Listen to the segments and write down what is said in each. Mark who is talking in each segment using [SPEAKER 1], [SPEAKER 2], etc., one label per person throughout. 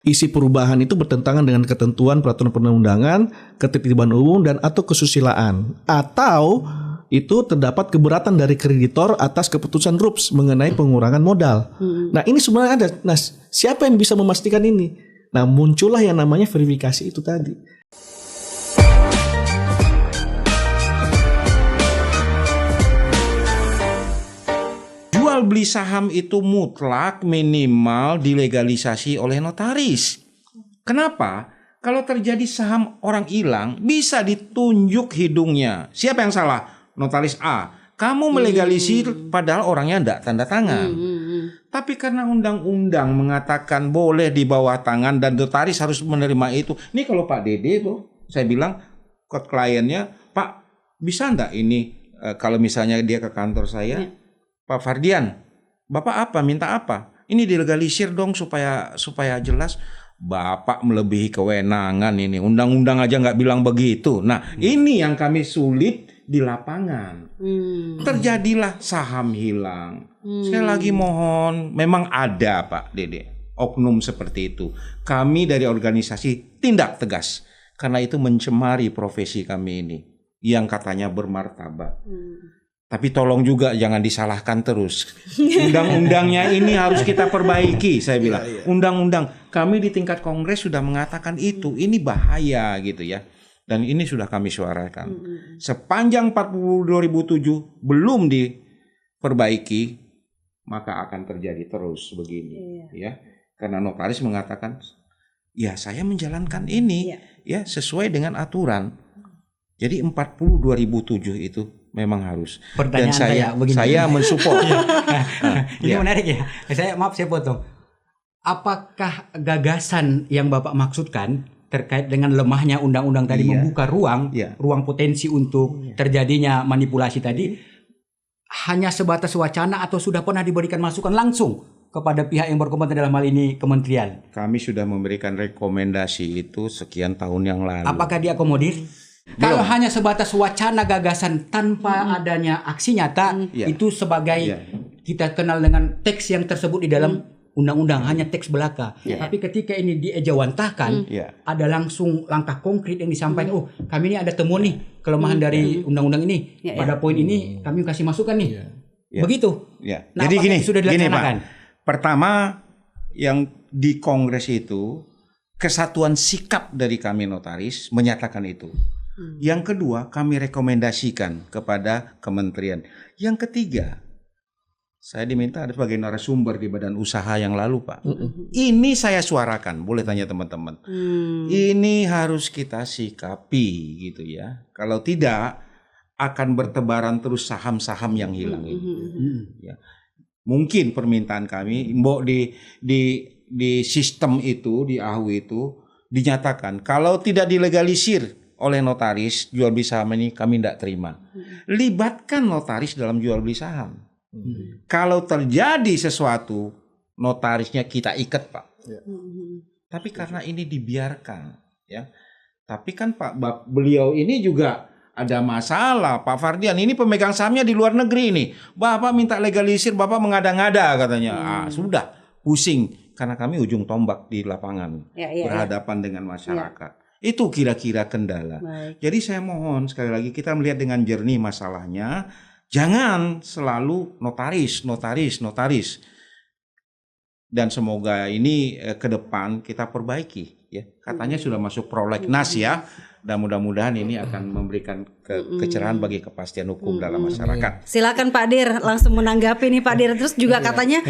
[SPEAKER 1] isi perubahan itu bertentangan dengan ketentuan peraturan perundang-undangan, ketertiban umum dan atau kesusilaan, atau itu terdapat keberatan dari kreditor atas keputusan RUPS mengenai pengurangan modal. Nah, ini sebenarnya ada. Nah, siapa yang bisa memastikan ini? Nah, muncullah yang namanya verifikasi itu tadi.
[SPEAKER 2] Jual beli saham itu mutlak minimal dilegalisasi oleh notaris. Kenapa? Kalau terjadi saham orang hilang, bisa ditunjuk hidungnya. Siapa yang salah? Notaris A. Kamu melegalisir padahal orangnya tidak tanda tangan. Tapi karena undang-undang mengatakan boleh di bawah tangan dan notaris harus menerima itu. Ini kalau Pak Dede tuh, saya bilang ke kliennya, Pak bisa enggak ini kalau misalnya dia ke kantor saya, Pak Fardian, Bapak apa? Minta apa? Ini dilegalisir dong supaya jelas. Bapak melebihi kewenangan ini. Undang-undang aja nggak bilang begitu. Nah, ini yang kami sulit di lapangan. Terjadilah saham hilang. Sekali lagi mohon, memang ada Pak Dede oknum seperti itu. Kami dari organisasi tindak tegas karena itu mencemari profesi kami ini yang katanya bermartabat. Tapi tolong juga jangan disalahkan terus. Undang-undangnya ini harus kita perbaiki, saya bilang. Undang-undang kami di tingkat kongres sudah mengatakan itu, ini bahaya gitu ya. Dan ini sudah kami suarakan. Sepanjang 40 2007 belum diperbaiki, maka akan terjadi terus begini, ya. Karena notaris mengatakan, ya saya menjalankan ini, ya sesuai dengan aturan. Jadi 40 2007 itu memang harus.
[SPEAKER 3] Pertanyaan
[SPEAKER 2] Dan saya mensupport.
[SPEAKER 3] Ini menarik ya. Saya potong. Apakah gagasan yang Bapak maksudkan terkait dengan lemahnya undang-undang tadi membuka ruang potensi untuk terjadinya manipulasi tadi hanya sebatas wacana atau sudah pernah diberikan masukan langsung kepada pihak yang berkompeten dalam hal ini kementerian?
[SPEAKER 2] Kami sudah memberikan rekomendasi itu sekian tahun yang lalu.
[SPEAKER 3] Apakah diakomodir? Kalau hanya sebatas wacana gagasan tanpa adanya aksi nyata, itu sebagai kita kenal dengan teks yang tersebut di dalam undang-undang, hanya teks belaka. Tapi ketika ini diejawantahkan, ada langsung langkah konkret yang disampaikan. Oh, kami ini ada temuan nih kelemahan dari undang-undang ini. Pada poin ini kami kasih masukan nih. Begitu. Nah, jadi gini, sudah dilaksanakan.
[SPEAKER 2] Pak. Pertama, yang di kongres itu kesatuan sikap dari kami notaris menyatakan itu. Yang kedua, kami rekomendasikan kepada kementerian. Yang ketiga, saya diminta ada sebagai narasumber di badan usaha yang lalu, Pak. Ini saya suarakan, boleh tanya teman-teman. Ini harus kita sikapi gitu ya. Kalau tidak, akan bertebaran terus saham-saham yang hilang ini. Ya. Mungkin permintaan kami, mbok di sistem itu, di AHU itu, dinyatakan kalau tidak dilegalisir oleh notaris jual beli saham ini kami tidak terima. Libatkan notaris dalam jual beli saham. Kalau terjadi sesuatu, notarisnya kita ikat, Pak. Tapi karena ini dibiarkan, ya. Tapi kan Pak beliau ini juga ada masalah, Pak Fardian. Ini pemegang sahamnya di luar negeri ini. Bapak minta legalisir, Bapak mengada-ngada katanya. Sudah pusing karena kami ujung tombak di lapangan berhadapan dengan masyarakat. Itu kira-kira kendala. Jadi saya mohon sekali lagi kita melihat dengan jernih masalahnya. Jangan selalu notaris. Dan semoga ini ke depan kita perbaiki. Ya, katanya sudah masuk prolegnas ya. Dan mudah-mudahan ini akan memberikan kecerahan bagi kepastian hukum dalam masyarakat.
[SPEAKER 4] Silakan Pak Dir langsung menanggapi nih Pak Dir. Terus juga katanya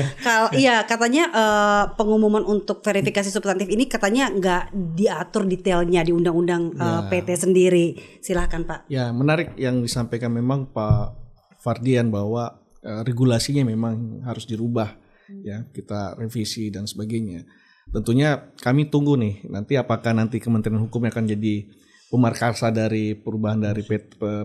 [SPEAKER 4] pengumuman untuk verifikasi substantif ini katanya nggak diatur detailnya di undang-undang PT sendiri. Silakan Pak.
[SPEAKER 1] Ya, menarik yang disampaikan memang Pak Fardian bahwa regulasinya memang harus dirubah, ya kita revisi dan sebagainya. Tentunya kami tunggu nih nanti apakah nanti Kementerian Hukum akan jadi pemarkasa dari perubahan dari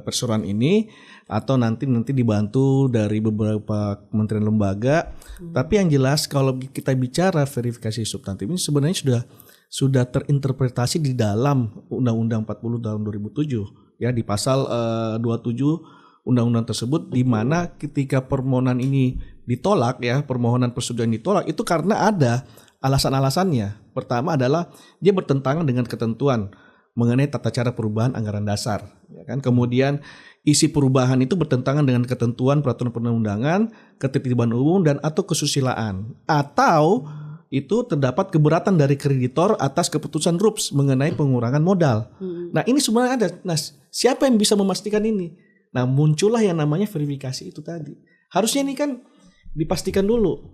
[SPEAKER 1] perseroan ini atau nanti dibantu dari beberapa kementerian lembaga. Tapi yang jelas kalau kita bicara verifikasi substantif ini sebenarnya sudah terinterpretasi di dalam Undang-Undang 40 tahun 2007 ya, di pasal 27 undang-undang tersebut, di mana ketika permohonan ini ditolak ya, permohonan persetujuan ditolak itu karena alasan-alasannya. Pertama adalah dia bertentangan dengan ketentuan mengenai tata cara perubahan anggaran dasar, ya kan? Kemudian isi perubahan itu bertentangan dengan ketentuan peraturan perundang-undangan, ketertiban umum dan atau kesusilaan, atau itu terdapat keberatan dari kreditor atas keputusan RUPS mengenai pengurangan modal. Nah, ini sebenarnya ada. Nah, siapa yang bisa memastikan ini? Nah, muncullah yang namanya verifikasi itu tadi. Harusnya ini kan dipastikan dulu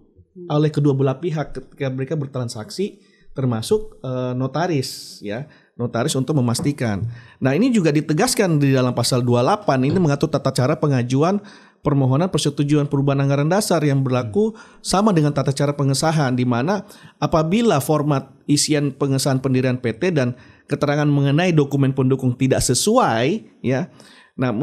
[SPEAKER 1] oleh kedua belah pihak ketika mereka bertransaksi, termasuk notaris, ya. Notaris untuk memastikan. Nah, ini juga ditegaskan di dalam pasal 28, ini mengatur tata cara pengajuan permohonan persetujuan perubahan anggaran dasar yang berlaku sama dengan tata cara pengesahan, di mana apabila format isian pengesahan pendirian PT dan keterangan mengenai dokumen pendukung tidak sesuai, ya. Nah,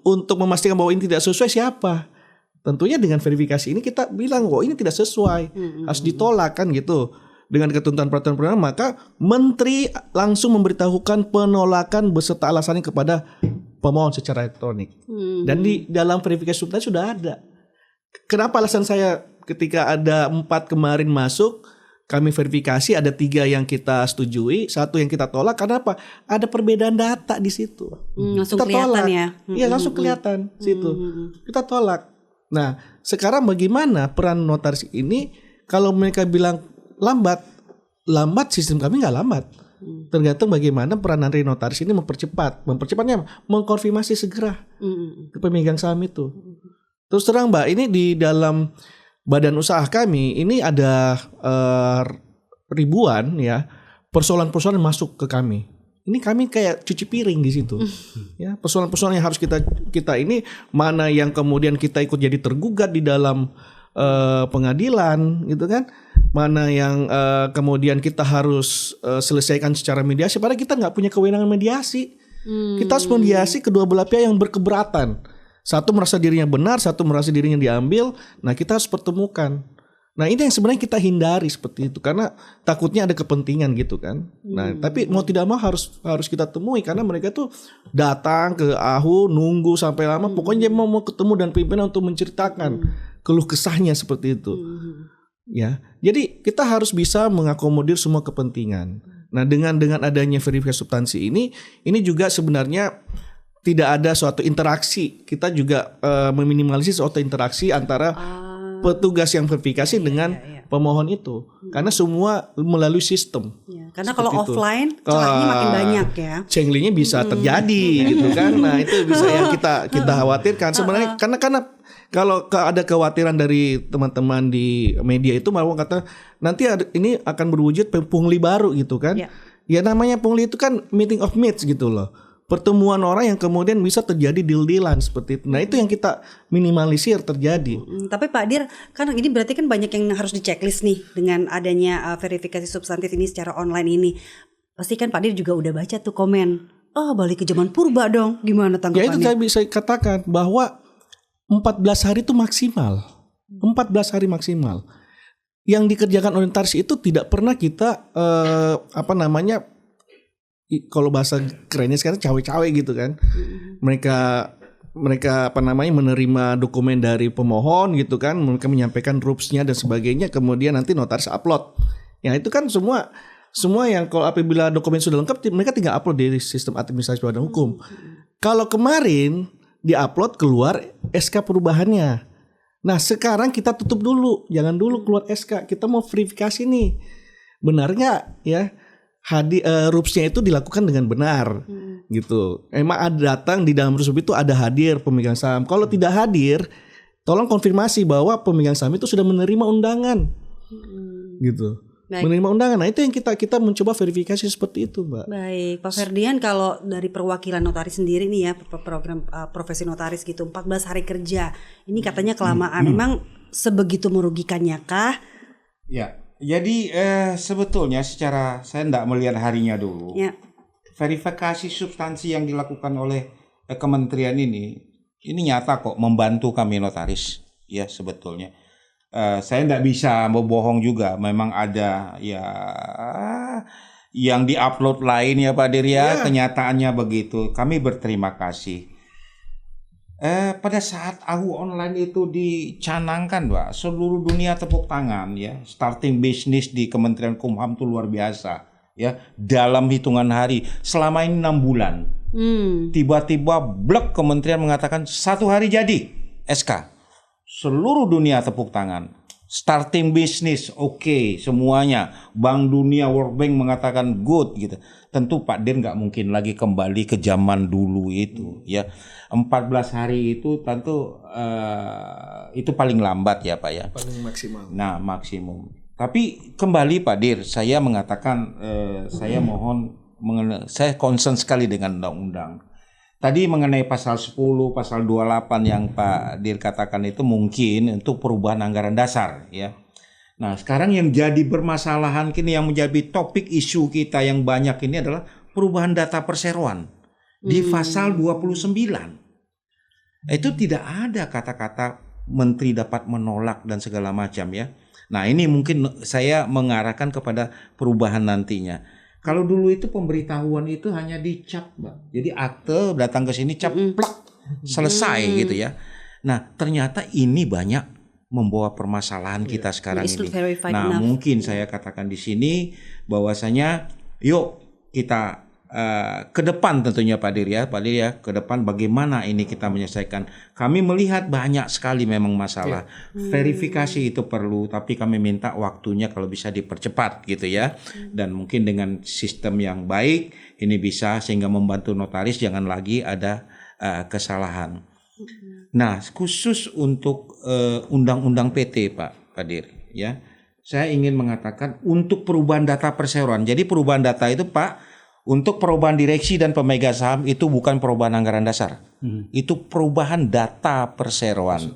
[SPEAKER 1] untuk memastikan bahwa ini tidak sesuai siapa? Tentunya dengan verifikasi ini kita bilang, ini tidak sesuai, harus ditolak kan gitu. Dengan ketentuan peraturan perundang, maka Menteri langsung memberitahukan penolakan beserta alasannya kepada pemohon secara elektronik. Dan di dalam verifikasi substansi sudah ada. Kenapa alasan saya ketika ada 4 kemarin masuk, kami verifikasi ada 3 yang kita setujui, 1 yang kita tolak. Karena apa? Ada perbedaan data di situ.
[SPEAKER 4] Langsung
[SPEAKER 1] kita
[SPEAKER 4] kelihatan
[SPEAKER 1] tolak.
[SPEAKER 4] ya.
[SPEAKER 1] Iya, langsung kelihatan situ. Kita tolak. Nah, sekarang bagaimana peran notaris ini? Kalau mereka bilang lambat sistem kami nggak lambat. Tergantung bagaimana peran dari notaris ini mempercepatnya, mengkonfirmasi segera ke pemegang saham itu. Terus terang Mbak, ini di dalam badan usaha kami ini ada ribuan ya persoalan-persoalan masuk ke kami. Ini kami kayak cuci piring di situ. Ya, persoalan-persoalan yang harus kita ini mana yang kemudian kita ikut jadi tergugat di dalam pengadilan gitu kan, mana yang kemudian kita harus selesaikan secara mediasi, padahal kita nggak punya kewenangan mediasi. Kita harus mediasi kedua belah pihak yang berkeberatan, satu merasa dirinya benar, satu merasa dirinya diambil. Nah, kita harus pertemukan. Nah, ini yang sebenarnya kita hindari seperti itu karena takutnya ada kepentingan gitu kan. Nah, tapi mau tidak mau harus kita temui karena mereka tuh datang ke AHU nunggu sampai lama, pokoknya dia mau ketemu dan pimpinan untuk menceritakan keluh kesahnya seperti itu. Ya. Jadi kita harus bisa mengakomodir semua kepentingan. Nah, dengan adanya verifikasi substansi ini juga sebenarnya tidak ada suatu interaksi. Kita juga meminimalisir suatu interaksi antara petugas yang verifikasi dengan pemohon itu, karena semua melalui sistem. Ya,
[SPEAKER 4] karena kalau offline celahnya makin banyak ya.
[SPEAKER 1] Cenglingnya bisa terjadi gitu kan. Nah, itu bisa yang kita khawatirkan sebenarnya karena kalau ada kekhawatiran dari teman-teman di media itu malah kata nanti ini akan berwujud pungli baru gitu kan. Ya namanya pungli itu kan meeting of minds gitu loh. Pertemuan orang yang kemudian bisa terjadi deal-dealan seperti itu. Nah, itu yang kita minimalisir terjadi.
[SPEAKER 4] Tapi Pak Dir, kan ini berarti kan banyak yang harus diceklis nih dengan adanya verifikasi substantif ini secara online ini. Pasti kan Pak Dir juga udah baca tuh komen. Balik ke zaman purba dong. Gimana tanggapannya?
[SPEAKER 1] Ya itu saya bisa katakan bahwa 14 hari itu maksimal. 14 hari maksimal. Yang dikerjakan oleh notaris itu tidak pernah kita kalau bahasa kerennya sekarang cawe-cawe gitu kan. Mereka menerima dokumen dari pemohon gitu kan, mereka menyampaikan RUPS-nya dan sebagainya, kemudian nanti notaris upload. Ya itu kan semua yang kalau apabila dokumen sudah lengkap mereka tinggal upload di sistem administrasi badan hukum. Kalau kemarin diupload keluar SK perubahannya. Nah, sekarang kita tutup dulu, jangan dulu keluar SK. Kita mau verifikasi nih. Benar nggak ya? RUPS-nya itu dilakukan dengan benar gitu. Emang ada datang di dalam RUPS itu ada hadir pemegang saham. Kalau tidak hadir, tolong konfirmasi bahwa pemegang saham itu sudah menerima undangan. Gitu. Baik. Menerima undangan. Nah, itu yang kita mencoba verifikasi seperti itu, Mbak.
[SPEAKER 4] Baik, Pak Ferdian, kalau dari perwakilan notaris sendiri nih ya, program profesi notaris gitu, 14 hari kerja. Ini katanya kelamaan. Memang sebegitu merugikannya kah?
[SPEAKER 2] Ya. Jadi sebetulnya secara saya tidak melihat harinya dulu. Ya. Verifikasi substansi yang dilakukan oleh kementerian ini nyata kok membantu kami notaris ya sebetulnya. Saya tidak bisa berbohong juga. Memang ada ya yang diupload lain ya Pak Dir ya. Kenyataannya begitu. Kami berterima kasih. pada saat AHU online itu dicanangkan, Pak, seluruh dunia tepuk tangan ya. Starting bisnis di Kementerian Kumham itu luar biasa ya. Dalam hitungan hari, selama ini 6 bulan. Tiba-tiba blok kementerian mengatakan 1 hari jadi SK. Seluruh dunia tepuk tangan. Starting bisnis, oke, semuanya. Bank Dunia, World Bank mengatakan good gitu. Tentu Pak Dir nggak mungkin lagi kembali ke zaman dulu itu ya. 14 hari itu tentu itu paling lambat ya Pak ya.
[SPEAKER 1] Paling maksimal.
[SPEAKER 2] Nah, maksimum. Tapi kembali Pak Dir, saya mengatakan saya mohon saya concern sekali dengan undang-undang. Tadi mengenai pasal 10, pasal 28 yang Pak Dir katakan itu mungkin untuk perubahan anggaran dasar ya. Nah, sekarang yang jadi bermasalahan kini yang menjadi topik isu kita yang banyak ini adalah perubahan data perseroan di pasal 29. Itu tidak ada kata-kata menteri dapat menolak dan segala macam ya. Nah, ini mungkin saya mengarahkan kepada perubahan nantinya. Kalau dulu itu pemberitahuan itu hanya dicap, Mbak. Jadi akte datang ke sini cap plak selesai gitu ya. Nah, ternyata ini banyak membawa permasalahan kita sekarang ini. Nah, mungkin saya katakan di sini bahwasanya yuk kita ke depan tentunya Pak Dir ya, ke depan bagaimana ini kita menyelesaikan. Kami melihat banyak sekali memang masalah. Verifikasi itu perlu, tapi kami minta waktunya kalau bisa dipercepat gitu ya. Dan mungkin dengan sistem yang baik ini bisa sehingga membantu notaris jangan lagi ada kesalahan. Nah, khusus untuk undang-undang PT Pak Dir ya. Saya ingin mengatakan untuk perubahan data perseroan. Jadi perubahan data itu Pak, untuk perubahan direksi dan pemegang saham itu bukan perubahan anggaran dasar. Itu perubahan data perseroan.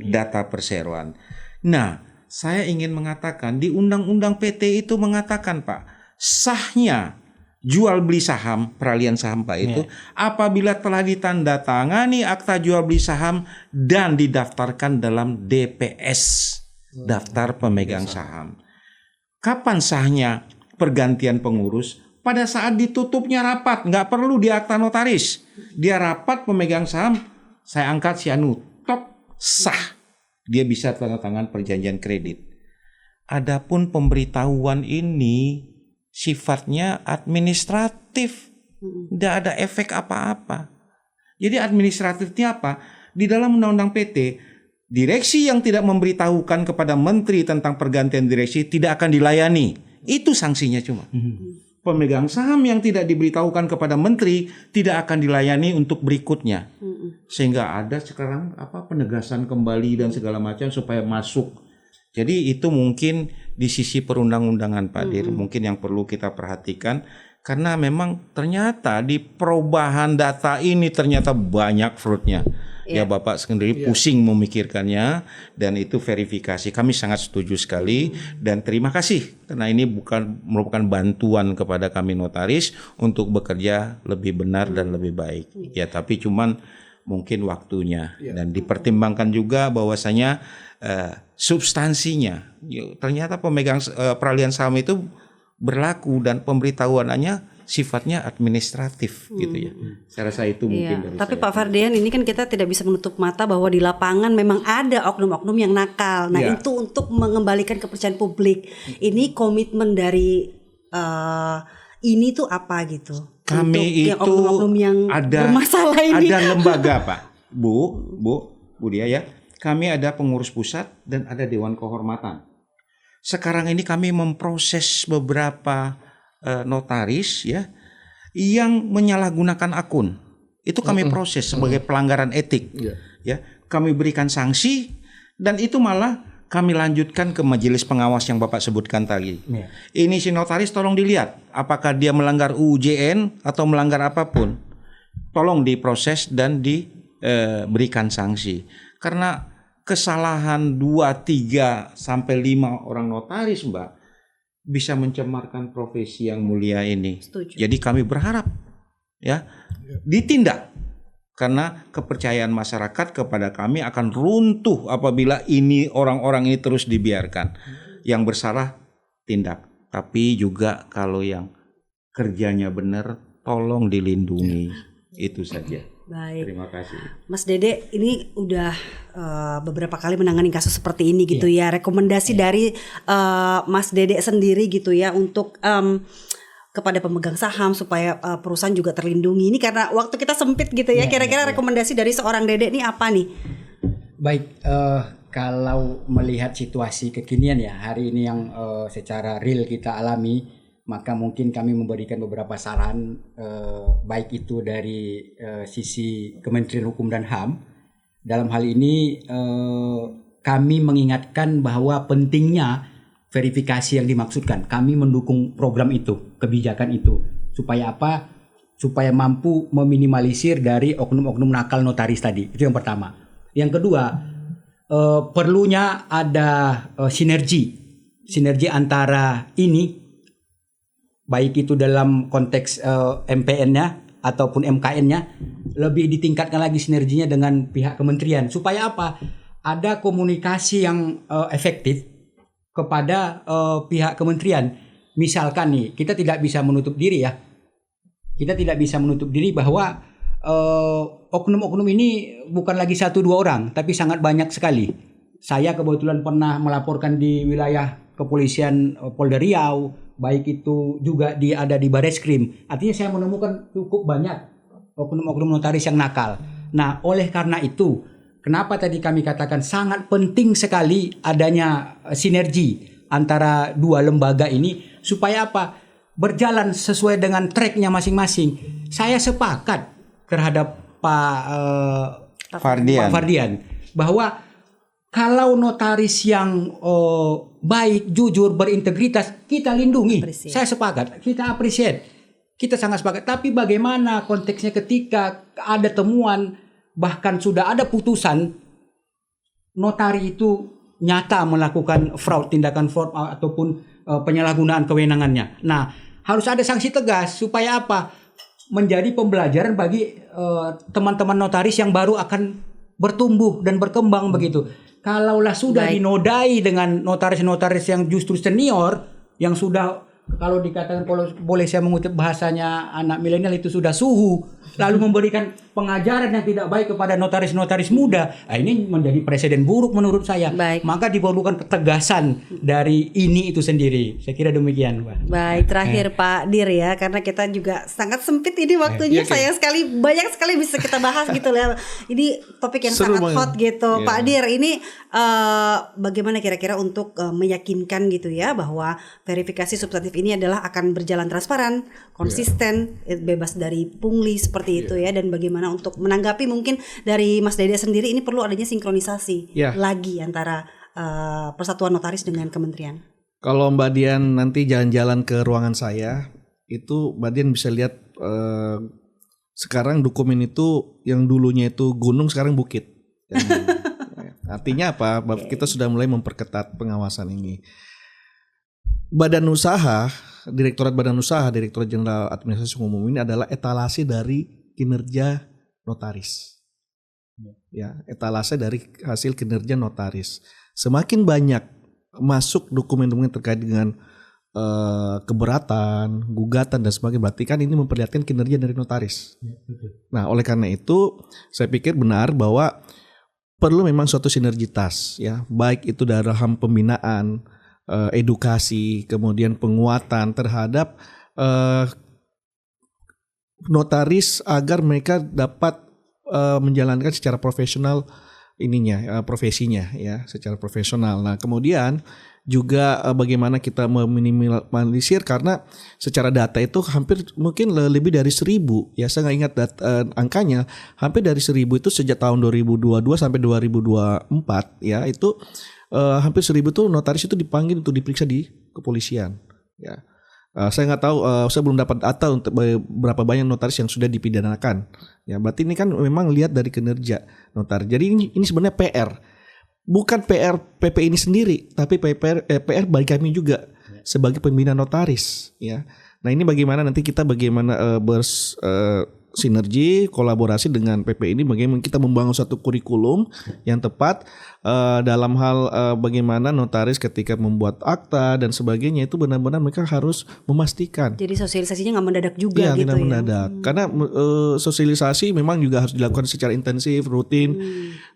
[SPEAKER 2] Data perseroan. Nah, saya ingin mengatakan di Undang-Undang PT itu mengatakan Pak, sahnya jual beli saham, peralihan saham Pak itu apabila telah ditandatangani akta jual beli saham dan didaftarkan dalam DPS, daftar pemegang saham. Kapan sahnya pergantian pengurus? Pada saat ditutupnya rapat, nggak perlu di akta notaris. Dia rapat pemegang saham, saya angkat si Anu, top, sah. Dia bisa tanda tangan perjanjian kredit. Adapun pemberitahuan ini sifatnya administratif. Tidak ada efek apa-apa. Jadi administratifnya apa? Di dalam Undang-Undang PT, direksi yang tidak memberitahukan kepada menteri tentang pergantian direksi tidak akan dilayani. Itu sanksinya cuma. Pemegang saham yang tidak diberitahukan kepada menteri tidak akan dilayani untuk berikutnya. Sehingga ada sekarang penegasan kembali dan segala macam supaya masuk. Jadi itu mungkin di sisi perundang-undangan Pak Dir mungkin yang perlu kita perhatikan karena memang ternyata di perubahan data ini ternyata banyak fraudnya. Ya Bapak sendiri pusing memikirkannya dan itu verifikasi. Kami sangat setuju sekali dan terima kasih karena ini merupakan bantuan kepada kami notaris untuk bekerja lebih benar dan lebih baik. Ya tapi cuman mungkin waktunya dan dipertimbangkan juga bahwasanya substansinya. Ternyata pemegang peralihan saham itu berlaku dan pemberitahuannya sifatnya administratif gitu ya. Saya rasa itu mungkin dari
[SPEAKER 4] tapi
[SPEAKER 2] saya.
[SPEAKER 4] Pak Fardian ini kan kita tidak bisa menutup mata bahwa di lapangan memang ada oknum-oknum yang nakal. Nah itu untuk mengembalikan kepercayaan publik. Ini komitmen dari ini tuh apa gitu?
[SPEAKER 2] Kami
[SPEAKER 4] untuk
[SPEAKER 2] itu
[SPEAKER 4] oknum-oknum yang
[SPEAKER 2] ada
[SPEAKER 4] bermasalah ini.
[SPEAKER 2] Ada lembaga Pak, Bu Dia ya. Kami ada pengurus pusat dan ada dewan kehormatan. Sekarang ini kami memproses beberapa notaris ya yang menyalahgunakan akun. Itu kami proses sebagai pelanggaran etik. Ya, kami berikan sanksi dan itu malah kami lanjutkan ke majelis pengawas yang Bapak sebutkan tadi. Ini si notaris tolong dilihat apakah dia melanggar UUJN atau melanggar apapun. Tolong diproses dan diberikan sanksi. Karena kesalahan 2, 3 sampai 5 orang notaris, Mbak, bisa mencemarkan profesi yang mulia ini.
[SPEAKER 4] Setuju.
[SPEAKER 2] Jadi kami berharap ya ditindak karena kepercayaan masyarakat kepada kami akan runtuh apabila ini orang-orang ini terus dibiarkan. Yang bersalah tindak, tapi juga kalau yang kerjanya benar tolong dilindungi. Itu saja.
[SPEAKER 4] Baik.
[SPEAKER 2] Terima kasih.
[SPEAKER 4] Mas Dede, ini udah beberapa kali menangani kasus seperti ini gitu ya. Rekomendasi dari Mas Dede sendiri gitu ya untuk kepada pemegang saham supaya perusahaan juga terlindungi. Ini karena waktu kita sempit gitu ya. Kira-kira rekomendasi dari seorang Dede ini apa nih?
[SPEAKER 3] Baik, kalau melihat situasi kekinian ya hari ini yang secara real kita alami, maka mungkin kami memberikan beberapa saran, baik itu dari sisi Kementerian Hukum dan HAM. Dalam hal ini kami mengingatkan bahwa pentingnya verifikasi yang dimaksudkan. Kami mendukung program itu, kebijakan itu. Supaya apa? Supaya mampu meminimalisir dari oknum-oknum nakal notaris tadi. Itu yang pertama. Yang kedua, perlunya ada sinergi antara ini, baik itu dalam konteks MPN-nya ataupun MKN-nya, lebih ditingkatkan lagi sinerginya dengan pihak kementerian. Supaya apa? Ada komunikasi yang efektif kepada pihak kementerian. Misalkan nih, kita tidak bisa menutup diri ya. Kita tidak bisa menutup diri bahwa oknum-oknum ini bukan lagi 1-2 orang, tapi sangat banyak sekali. Saya kebetulan pernah melaporkan di wilayah kepolisian Polda Riau, baik itu juga ada di Bareskrim. Artinya saya menemukan cukup banyak oknum-oknum notaris yang nakal. Nah, oleh karena itu, kenapa tadi kami katakan sangat penting sekali adanya sinergi antara dua lembaga ini, supaya apa? Berjalan sesuai dengan tracknya masing-masing. Saya sepakat terhadap Pak Fardian bahwa kalau notaris yang baik, jujur, berintegritas kita lindungi. Saya sepakat, kita appreciate, kita sangat sepakat. Tapi bagaimana konteksnya ketika ada temuan, bahkan sudah ada putusan, notari itu nyata melakukan fraud, tindakan fraud ataupun penyalahgunaan kewenangannya. Nah, harus ada sanksi tegas supaya apa? Menjadi pembelajaran bagi teman-teman notaris yang baru akan bertumbuh dan berkembang begitu. Kalaulah sudah dinodai dengan notaris-notaris yang justru senior, yang sudah, kalau dikatakan, kalau boleh saya mengutip bahasanya anak milenial, itu sudah suhu, lalu memberikan pengajaran yang tidak baik kepada notaris-notaris muda. Nah, ini menjadi presiden buruk menurut saya. Maka diperlukan ketegasan dari ini itu sendiri. Saya kira demikian, Pak.
[SPEAKER 4] Baik, terakhir Pak Dir ya, karena kita juga sangat sempit ini waktunya. Sayang sekali, banyak sekali bisa kita bahas gitu ya. Ini topik yang sangat hot gitu. Pak Dir, ini bagaimana kira-kira untuk meyakinkan gitu ya bahwa verifikasi substantif ini adalah akan berjalan transparan, konsisten, bebas dari pungli seperti itu ya, dan bagaimana untuk menanggapi mungkin dari Mas Dede sendiri ini perlu adanya sinkronisasi lagi antara Persatuan Notaris dengan kementerian.
[SPEAKER 1] Kalau Mbak Dian nanti jalan-jalan ke ruangan saya, itu Mbak Dian bisa lihat sekarang dokumen itu yang dulunya itu gunung sekarang bukit. Artinya apa? Kita sudah mulai memperketat pengawasan ini. Badan usaha, Direktorat Badan Usaha, Direktorat Jenderal Administrasi Umum ini adalah etalase dari kinerja notaris. Ya, etalase dari hasil kinerja notaris. Semakin banyak masuk dokumen-dokumen terkait dengan keberatan, gugatan dan sebagainya, berarti kan ini memperlihatkan kinerja dari notaris. Nah, oleh karena itu saya pikir benar bahwa perlu memang suatu sinergitas ya, baik itu dalam pembinaan, edukasi, kemudian penguatan terhadap notaris agar mereka dapat menjalankan secara profesional profesinya ya, secara profesional. Nah, kemudian juga bagaimana kita meminimalisir, karena secara data itu hampir mungkin lebih dari 1.000 ya, saya nggak ingat angkanya, hampir dari 1.000 itu sejak tahun 2022 sampai 2024 ya, itu hampir 1.000 tuh notaris itu dipanggil untuk diperiksa di kepolisian ya. Saya nggak tahu, saya belum dapat data untuk berapa banyak notaris yang sudah dipidanakan ya. Berarti ini kan memang lihat dari kinerja notaris. Jadi ini sebenarnya PR. Bukan PR PP ini sendiri, tapi PR bagi kami juga sebagai pembina notaris ya. Nah, ini bagaimana nanti kita sinergi, kolaborasi dengan PP ini bagaimana kita membangun satu kurikulum yang tepat dalam hal bagaimana notaris ketika membuat akta dan sebagainya itu benar-benar mereka harus memastikan.
[SPEAKER 4] Jadi sosialisasinya nggak mendadak juga
[SPEAKER 1] Iya,
[SPEAKER 4] gitu
[SPEAKER 1] tidak
[SPEAKER 4] ya.
[SPEAKER 1] mendadak. Karena sosialisasi memang juga harus dilakukan secara intensif, rutin.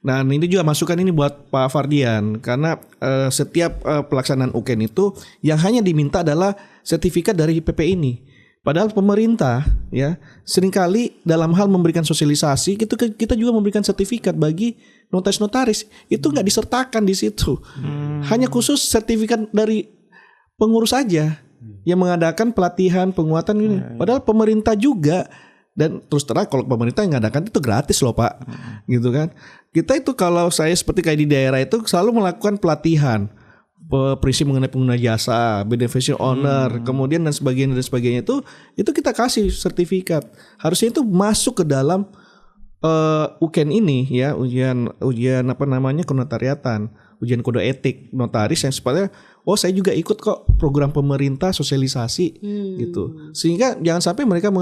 [SPEAKER 1] Nah, ini juga masukan ini buat Pak Fardian karena setiap pelaksanaan UKN itu yang hanya diminta adalah sertifikat dari PP ini. Padahal pemerintah ya seringkali dalam hal memberikan sosialisasi kita juga memberikan sertifikat bagi notaris-notaris itu nggak disertakan di situ. Hanya khusus sertifikat dari pengurus saja yang mengadakan pelatihan penguatan ini. Padahal pemerintah juga dan terus terang kalau pemerintah yang mengadakan itu gratis loh Pak, gitu kan. Kita itu kalau saya seperti kayak di daerah itu selalu melakukan pelatihan. Prinsip mengenai pengguna jasa, beneficial owner, kemudian dan sebagainya itu kita kasih sertifikat. Harusnya itu masuk ke dalam UKN ini ya, ujian kenotariatan, ujian kode etik notaris yang sepatutnya saya juga ikut kok program pemerintah sosialisasi gitu. Sehingga jangan sampai mereka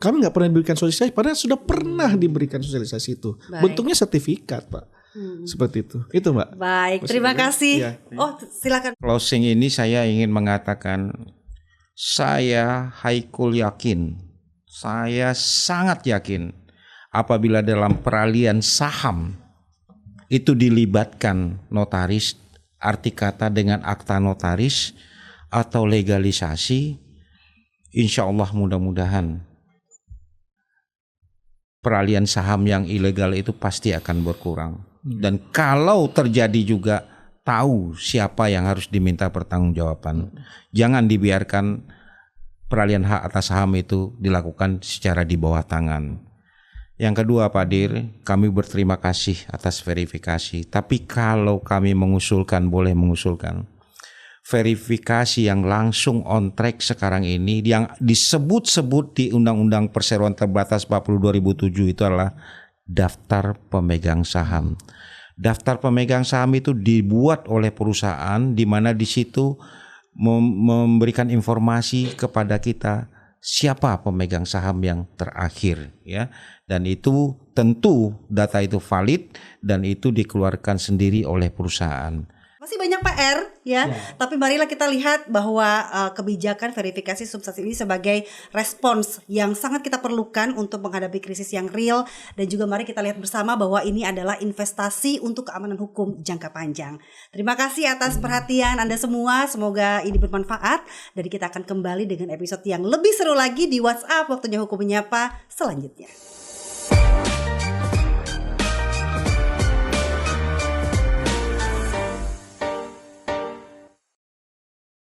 [SPEAKER 1] kami nggak pernah diberikan sosialisasi padahal sudah pernah diberikan sosialisasi itu.
[SPEAKER 4] Baik.
[SPEAKER 1] Bentuknya sertifikat, Pak. Seperti itu Mbak.
[SPEAKER 4] Baik, terima kasih.
[SPEAKER 1] Iya.
[SPEAKER 4] Oh, silakan.
[SPEAKER 2] Closing ini saya ingin mengatakan, saya Haikul yakin, saya sangat yakin apabila dalam peralihan saham itu dilibatkan notaris, arti kata dengan akta notaris atau legalisasi, insya Allah mudah-mudahan peralihan saham yang ilegal itu pasti akan berkurang. Dan kalau terjadi juga tahu siapa yang harus diminta pertanggungjawaban. Jangan dibiarkan peralihan hak atas saham itu dilakukan secara di bawah tangan. Yang kedua Pak Dir, kami berterima kasih atas verifikasi. Tapi kalau kami mengusulkan, boleh mengusulkan verifikasi yang langsung on track sekarang ini yang disebut-sebut di Undang-Undang Perseroan Terbatas 40/2007 itu adalah daftar pemegang saham. Daftar pemegang saham itu dibuat oleh perusahaan di mana di situ memberikan informasi kepada kita siapa pemegang saham yang terakhir ya. Dan itu tentu data itu valid dan itu dikeluarkan sendiri oleh perusahaan.
[SPEAKER 4] Masih banyak PR ya, tapi marilah kita lihat bahwa kebijakan verifikasi substansi ini sebagai respons yang sangat kita perlukan untuk menghadapi krisis yang real, dan juga mari kita lihat bersama bahwa ini adalah investasi untuk keamanan hukum jangka panjang. Terima kasih atas perhatian Anda semua, semoga ini bermanfaat dan kita akan kembali dengan episode yang lebih seru lagi di WhatsApp Waktunya Hukum Menyapa selanjutnya.